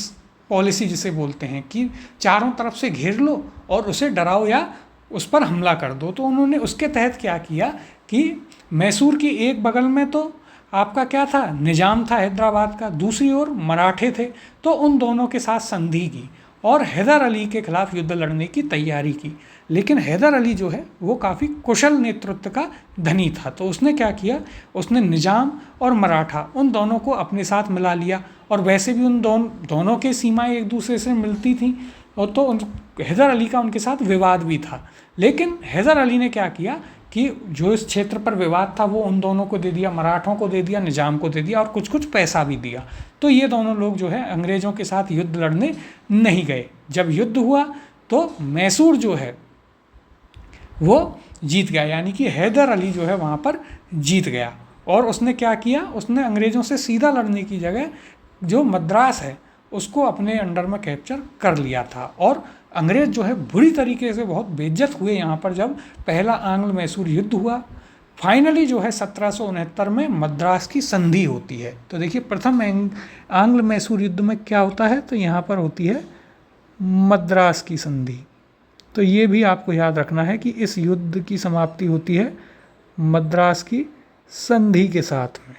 पॉलिसी जिसे बोलते हैं, कि चारों तरफ से घेर लो और उसे डराओ या उस पर हमला कर दो। तो उन्होंने उसके तहत क्या किया कि मैसूर की एक बगल में तो आपका क्या था, निजाम था हैदराबाद का, दूसरी ओर मराठे थे। तो उन दोनों के साथ संधि की और हैदर अली के खिलाफ युद्ध लड़ने की तैयारी की। लेकिन हैदर अली जो है वो काफ़ी कुशल नेतृत्व का धनी था, तो उसने क्या किया, उसने निजाम और मराठा उन दोनों को अपने साथ मिला लिया। और वैसे भी उन दोनों के सीमाएं एक दूसरे से मिलती थीं, और तो हैदर अली का उनके साथ विवाद भी था। लेकिन हैदर अली ने क्या किया कि जो इस क्षेत्र पर विवाद था वो उन दोनों को दे दिया, मराठों को दे दिया, निजाम को दे दिया, और कुछ कुछ पैसा भी दिया। तो ये दोनों लोग जो है अंग्रेज़ों के साथ युद्ध लड़ने नहीं गए। जब युद्ध हुआ तो मैसूर जो है वो जीत गया, यानी कि हैदर अली जो है वहाँ पर जीत गया। और उसने क्या किया, उसने अंग्रेज़ों से सीधा लड़ने की जगह जो मद्रास है उसको अपने अंडर में कैप्चर कर लिया था। और अंग्रेज़ जो है बुरी तरीके से बहुत बेइज्जत हुए यहाँ पर जब पहला आंग्ल मैसूर युद्ध हुआ। फाइनली जो है 1769 में मद्रास की संधि होती है। तो देखिए प्रथम आंग्ल मैसूर युद्ध में क्या होता है, तो यहाँ पर होती है मद्रास की संधि। तो ये भी आपको याद रखना है कि इस युद्ध की समाप्ति होती है मद्रास की संधि के साथ में,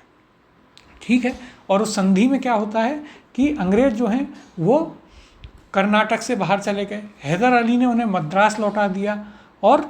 ठीक है। और उस संधि में क्या होता है कि अंग्रेज़ जो हैं वो कर्नाटक से बाहर चले गए, हैदर अली ने उन्हें मद्रास लौटा दिया। और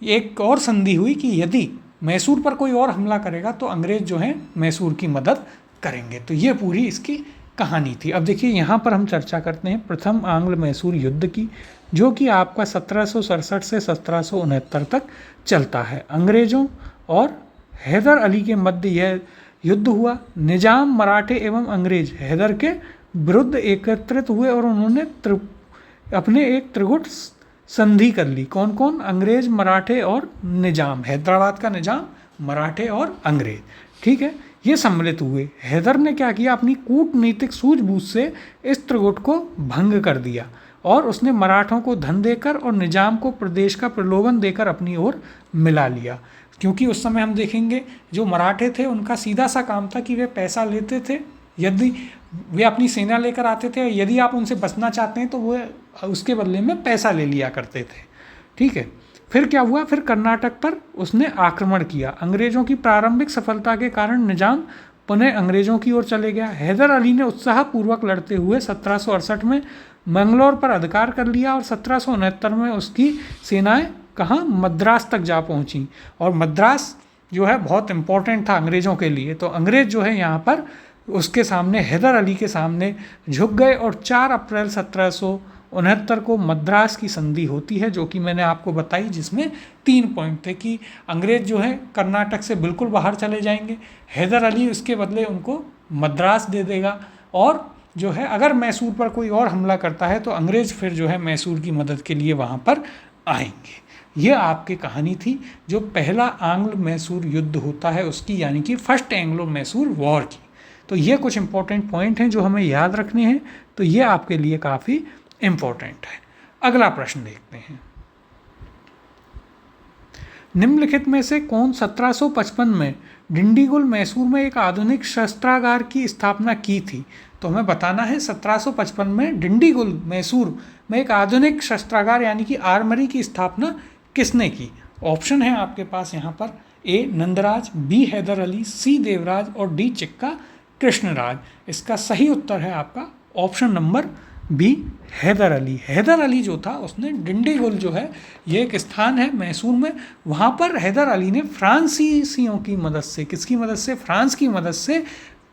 एक और संधि हुई कि यदि मैसूर पर कोई और हमला करेगा तो अंग्रेज़ जो हैं मैसूर की मदद करेंगे। तो ये पूरी इसकी कहानी थी। अब देखिए यहाँ पर हम चर्चा करते हैं प्रथम आंग्ल मैसूर युद्ध की, जो कि आपका 1767 से 1769 तक चलता है। अंग्रेज़ों और हैदर अली के मध्य यह युद्ध हुआ। निजाम, मराठे एवं अंग्रेज हैदर के विरुद्ध एकत्रित हुए और उन्होंने अपने एक त्रिगुट संधि कर ली। कौन कौन, अंग्रेज, मराठे और निजाम, हैदराबाद का निजाम, मराठे और अंग्रेज, ठीक है, ये सम्मिलित हुए। हैदर ने क्या किया, अपनी कूटनीतिक सूझबूझ से इस त्रिगुट को भंग कर दिया और उसने मराठों को धन देकर और निजाम को प्रदेश का प्रलोभन देकर अपनी ओर मिला लिया। क्योंकि उस समय हम देखेंगे जो मराठे थे उनका सीधा सा काम था कि वे पैसा लेते थे, यदि वे अपनी सेना लेकर आते थे, यदि आप उनसे बचना चाहते हैं तो वो उसके बदले में पैसा ले लिया करते थे, ठीक है। फिर क्या हुआ, फिर कर्नाटक पर उसने आक्रमण किया। अंग्रेज़ों की प्रारंभिक सफलता के कारण निजाम पुनः अंग्रेज़ों की ओर चले गया। हैदर अली ने उत्साहपूर्वक लड़ते हुए 1768 में मंगलौर पर अधिकार कर लिया और 1769 में उसकी सेनाएं कहाँ, मद्रास तक जा पहुंची। और मद्रास जो है बहुत इम्पोर्टेंट था अंग्रेज़ों के लिए। तो अंग्रेज़ जो है यहाँ पर उसके सामने, हैदर अली के सामने झुक गए और 4 अप्रैल 1769 को मद्रास की संधि होती है, जो कि मैंने आपको बताई, जिसमें 3 पॉइंट थे कि अंग्रेज़ जो है कर्नाटक से बिल्कुल बाहर चले जाएंगे, हैदर अली उसके बदले उनको मद्रास दे देगा, और जो है अगर मैसूर पर कोई और हमला करता है तो अंग्रेज़ फिर जो है मैसूर की मदद के लिए वहाँ पर आएंगे। ये आपकी कहानी थी जो पहला आंग्ल मैसूर युद्ध होता है उसकी, यानी कि फर्स्ट एंग्लो मैसूर वॉर की। तो ये कुछ इंपॉर्टेंट पॉइंट हैं जो हमें याद रखने हैं, तो ये आपके लिए काफ़ी इम्पोर्टेंट है। अगला प्रश्न देखते हैं, निम्नलिखित में से कौन 1755 में डिंडीगुल मैसूर में एक आधुनिक शस्त्रागार की स्थापना की थी। तो हमें बताना है 1755 में डिंडीगुल मैसूर में एक आधुनिक शस्त्रागार यानी कि आर्मरी की स्थापना किसने की। ऑप्शन है आपके पास यहाँ पर, A Nandraj, B Hyder Ali, C Devraj और डी चिक्का कृष्णराज। इसका सही उत्तर है आपका option number B, Hyder Ali. Hyder Ali जो था उसने डिंडीगुल जो है ये एक स्थान है मैसूर में, वहाँ पर हैदर अली ने फ्रांसीसियों की मदद से, किसकी मदद से, फ्रांस की मदद से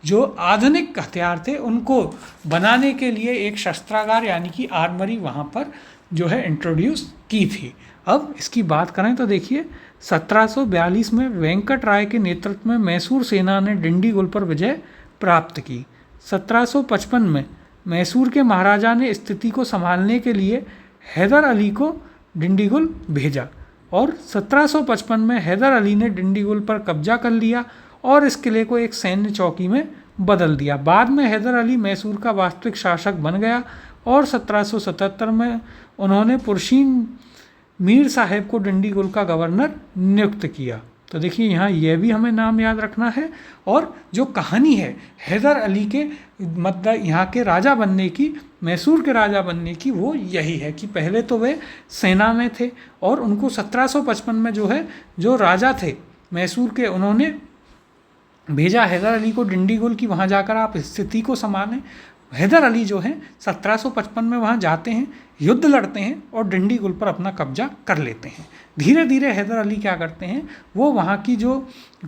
जो आधुनिक हथियार थे उनको बनाने के लिए एक शस्त्रागार यानी कि आर्मरी वहाँ पर जो है इंट्रोड्यूस की थी। अब इसकी बात करें तो देखिए 1742 में वेंकट राय के नेतृत्व में मैसूर सेना ने डिंडीगुल पर विजय प्राप्त की। 1755 में मैसूर के महाराजा ने स्थिति को संभालने के लिए हैदर अली को डिंडीगुल भेजा और 1755 में हैदर अली ने डिंडीगुल पर कब्जा कर लिया और इस किले को एक सैन्य चौकी में बदल दिया। बाद में हैदर अली मैसूर का वास्तविक शासक बन गया और 1777 में उन्होंने पुरशीन मीर साहेब को डिंडीगुल का गवर्नर नियुक्त किया। तो देखिए यहाँ यह भी हमें नाम याद रखना है। और जो कहानी है हैदर अली के मतलब यहाँ के राजा बनने की, मैसूर के राजा बनने की, वो यही है कि पहले तो वे सेना में थे और उनको 1755 में जो है जो राजा थे मैसूर के, उन्होंने भेजा हैदर अली को डिंडीगुल की वहाँ जाकर आप स्थिति को संभालें। हैदर अली जो हैं 1755 में वहाँ जाते हैं, युद्ध लड़ते हैं और डिंडीगुल पर अपना कब्जा कर लेते हैं। धीरे धीरे हैदर अली क्या करते हैं, वो वहाँ की जो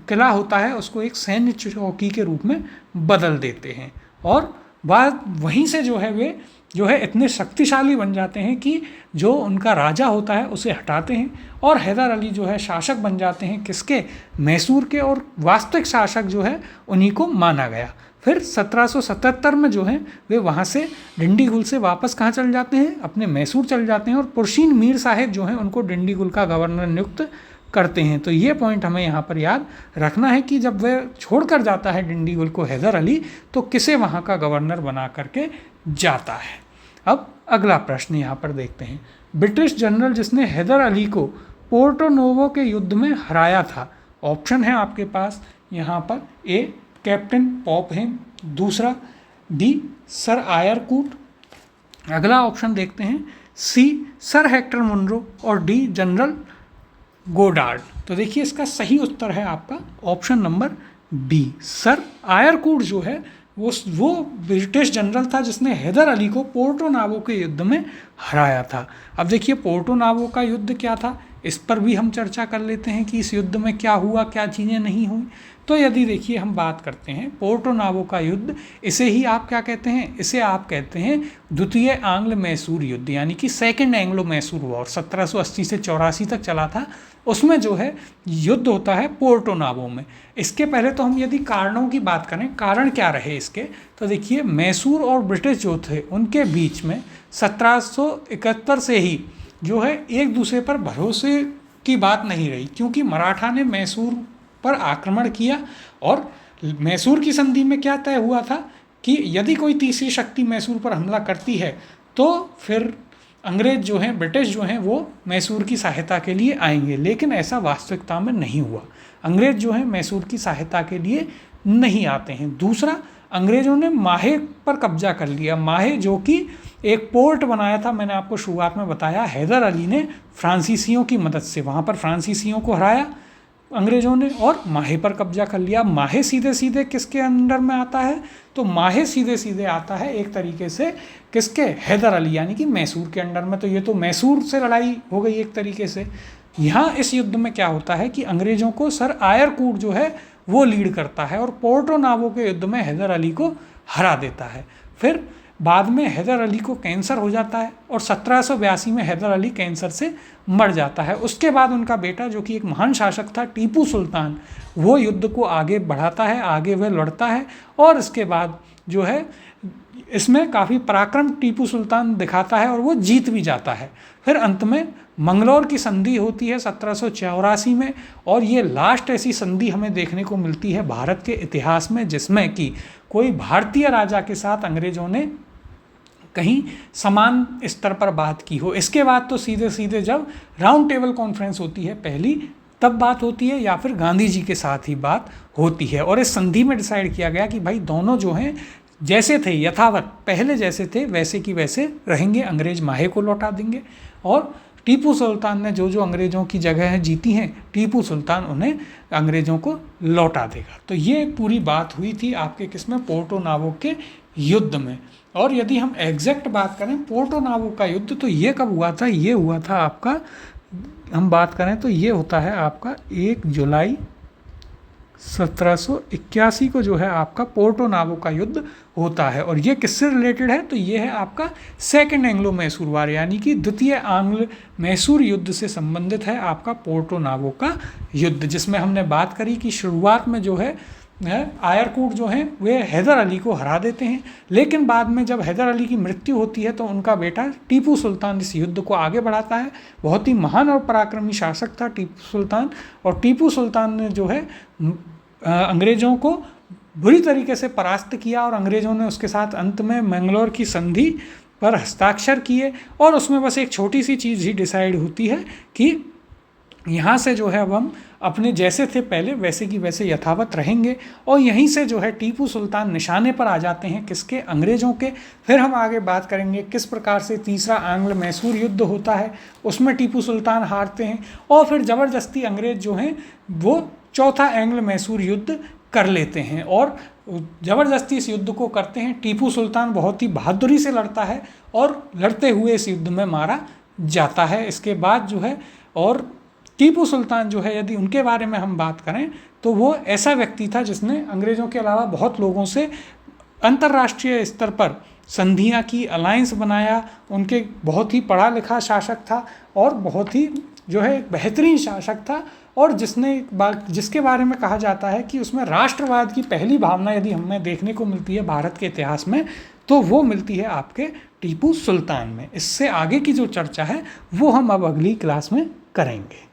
किला होता है उसको एक सैन्य चौकी के रूप में बदल देते हैं और बाद वहीं से जो है वे जो है इतने शक्तिशाली बन जाते हैं कि जो उनका राजा होता है उसे हटाते हैं और हैदर अली जो है शासक बन जाते हैं किसके, मैसूर के, और वास्तविक शासक जो है उन्हीं को माना गया। फिर 1777 में जो है वे वहाँ से डिंडीगुल से वापस कहाँ चल जाते हैं, अपने मैसूर चल जाते हैं और पुरशीन मीर साहिब जो हैं उनको डिंडीगुल का गवर्नर नियुक्त करते हैं। तो ये पॉइंट हमें यहाँ पर याद रखना है कि जब वह छोड़कर जाता है डिंडीगुल को हैदर अली, तो किसे वहाँ का गवर्नर बना करके जाता है। अब अगला प्रश्न यहाँ पर देखते हैं, ब्रिटिश जनरल जिसने हैदर अली को पोर्टो नोवो के युद्ध में हराया था। ऑप्शन है आपके पास यहाँ पर, ए कैप्टन पॉपहेम, दूसरा डी सर आयरकूट, अगला ऑप्शन देखते हैं सी सर हेक्टर मुनरो और डी जनरल गोडार्ड। तो देखिए इसका सही उत्तर है आपका option number B, sir Eyre Coote जो है वो ब्रिटिश जनरल था जिसने हैदर अली को पोर्टो नावो के युद्ध में हराया था। अब देखिए पोर्टो नावो का युद्ध क्या था, इस पर भी हम चर्चा कर लेते हैं कि इस युद्ध में क्या हुआ, क्या चीज़ें नहीं हुई। तो यदि देखिए हम बात करते हैं पोर्टो नावो का युद्ध, इसे ही आप क्या कहते हैं, इसे आप कहते हैं द्वितीय आंग्ल मैसूर युद्ध, यानी कि सेकेंड एंग्लो मैसूर वॉर 1780 से 84 तक चला था। उसमें जो है युद्ध होता है पोर्टो नावो में। इसके पहले तो हम यदि कारणों की बात करें, कारण क्या रहे इसके, तो देखिए मैसूर और ब्रिटिश जो थे उनके बीच में 1771 से ही जो है एक दूसरे पर भरोसे की बात नहीं रही, क्योंकि मराठा ने मैसूर पर आक्रमण किया और मैसूर की संधि में क्या तय हुआ था कि यदि कोई तीसरी शक्ति मैसूर पर हमला करती है तो फिर अंग्रेज जो हैं, ब्रिटिश जो हैं, वो मैसूर की सहायता के लिए आएंगे। लेकिन ऐसा वास्तविकता में नहीं हुआ, अंग्रेज जो हैं मैसूर की सहायता के लिए नहीं आते हैं। दूसरा, अंग्रेज़ों ने माहे पर कब्जा कर लिया। माहे जो कि एक पोर्ट बनाया था, मैंने आपको शुरुआत में बताया, हैदर अली ने फ्रांसीसियों की मदद से वहाँ पर फ्रांसीसियों को हराया अंग्रेज़ों ने और माहे पर कब्जा कर लिया। माहे सीधे सीधे किसके अंडर में आता है, तो माहे सीधे सीधे आता है एक तरीके से किसके, हैदर अली, यानी कि मैसूर के अंडर में। तो ये तो मैसूर से लड़ाई हो गई एक तरीके से। यहाँ इस युद्ध में क्या होता है कि अंग्रेज़ों को सर आयरकूट जो है वो लीड करता है और पोर्टो नावो के युद्ध में हैदर अली को हरा देता है। फिर बाद में हैदर अली को कैंसर हो जाता है और 1782 में हैदर अली कैंसर से मर जाता है। उसके बाद उनका बेटा जो कि एक महान शासक था टीपू सुल्तान, वो युद्ध को आगे बढ़ाता है, आगे वह लड़ता है और इसके बाद जो है इसमें काफ़ी पराक्रम टीपू सुल्तान दिखाता है और वो जीत भी जाता है। फिर अंत में मंगलौर की संधि होती है 1784 में और ये लास्ट ऐसी संधि हमें देखने को मिलती है भारत के इतिहास में जिसमें कि कोई भारतीय राजा के साथ अंग्रेज़ों ने कहीं समान स्तर पर बात की हो। इसके बाद तो सीधे सीधे जब राउंड टेबल कॉन्फ्रेंस होती है पहली, तब बात होती है, या फिर गांधी जी के साथ ही बात होती है। और इस संधि में डिसाइड किया गया कि भाई दोनों जो हैं जैसे थे यथावत पहले जैसे थे वैसे की वैसे रहेंगे, अंग्रेज माहे को लौटा देंगे और टीपू सुल्तान ने जो जो अंग्रेज़ों की जगह जीती हैं, टीपू सुल्तान उन्हें अंग्रेज़ों को लौटा देगा। तो ये पूरी बात हुई थी आपके किसमें, पोर्टो नावो के युद्ध में। और यदि हम एग्जैक्ट बात करें पोर्टो नावो का युद्ध, तो ये कब हुआ था, ये हुआ था आपका, हम बात करें तो ये होता है आपका 1 जुलाई 1781 को जो है आपका पोर्टो नावो का युद्ध होता है। और ये किससे रिलेटेड है, तो ये है आपका सेकेंड एंग्लो मैसूर वार, यानी कि द्वितीय आंग्ल मैसूर युद्ध से संबंधित है आपका पोर्टो नावो का युद्ध, जिसमें हमने बात करी कि शुरुआत में जो है आयरकूट जो हैं वे हैदर अली को हरा देते हैं, लेकिन बाद में जब हैदर अली की मृत्यु होती है तो उनका बेटा टीपू सुल्तान इस युद्ध को आगे बढ़ाता है। बहुत ही महान और पराक्रमी शासक था टीपू सुल्तान, और टीपू सुल्तान ने जो है अंग्रेज़ों को बुरी तरीके से परास्त किया और अंग्रेज़ों ने उसके साथ अंत में मैंगलोर की संधि पर हस्ताक्षर किए। और उसमें बस एक छोटी सी चीज़ ही डिसाइड होती है कि यहाँ से जो है अब हम अपने जैसे थे पहले वैसे की वैसे यथावत रहेंगे। और यहीं से जो है टीपू सुल्तान निशाने पर आ जाते हैं किसके, अंग्रेज़ों के। फिर हम आगे बात करेंगे किस प्रकार से तीसरा आंग्ल मैसूर युद्ध होता है, उसमें टीपू सुल्तान हारते हैं और फिर ज़बरदस्ती अंग्रेज़ जो हैं वो चौथा एंग्ल मैसूर युद्ध कर लेते हैं और ज़बरदस्ती इस युद्ध को करते हैं। टीपू सुल्तान बहुत ही बहादुरी से लड़ता है और लड़ते हुए इस युद्ध में मारा जाता है। इसके बाद जो है, और टीपू सुल्तान जो है, यदि उनके बारे में हम बात करें तो वो ऐसा व्यक्ति था जिसने अंग्रेज़ों के अलावा बहुत लोगों से अंतर्राष्ट्रीय स्तर पर संधियाँ की, अलायंस बनाया। उनके बहुत ही पढ़ा लिखा शासक था और बहुत ही जो है एक बेहतरीन शासक था, और जिसके बारे में कहा जाता है कि उसमें राष्ट्रवाद की पहली भावना यदि हमें देखने को मिलती है भारत के इतिहास में, तो वो मिलती है आपके टीपू सुल्तान में। इससे आगे की जो चर्चा है वो हम अब अगली क्लास में करेंगे।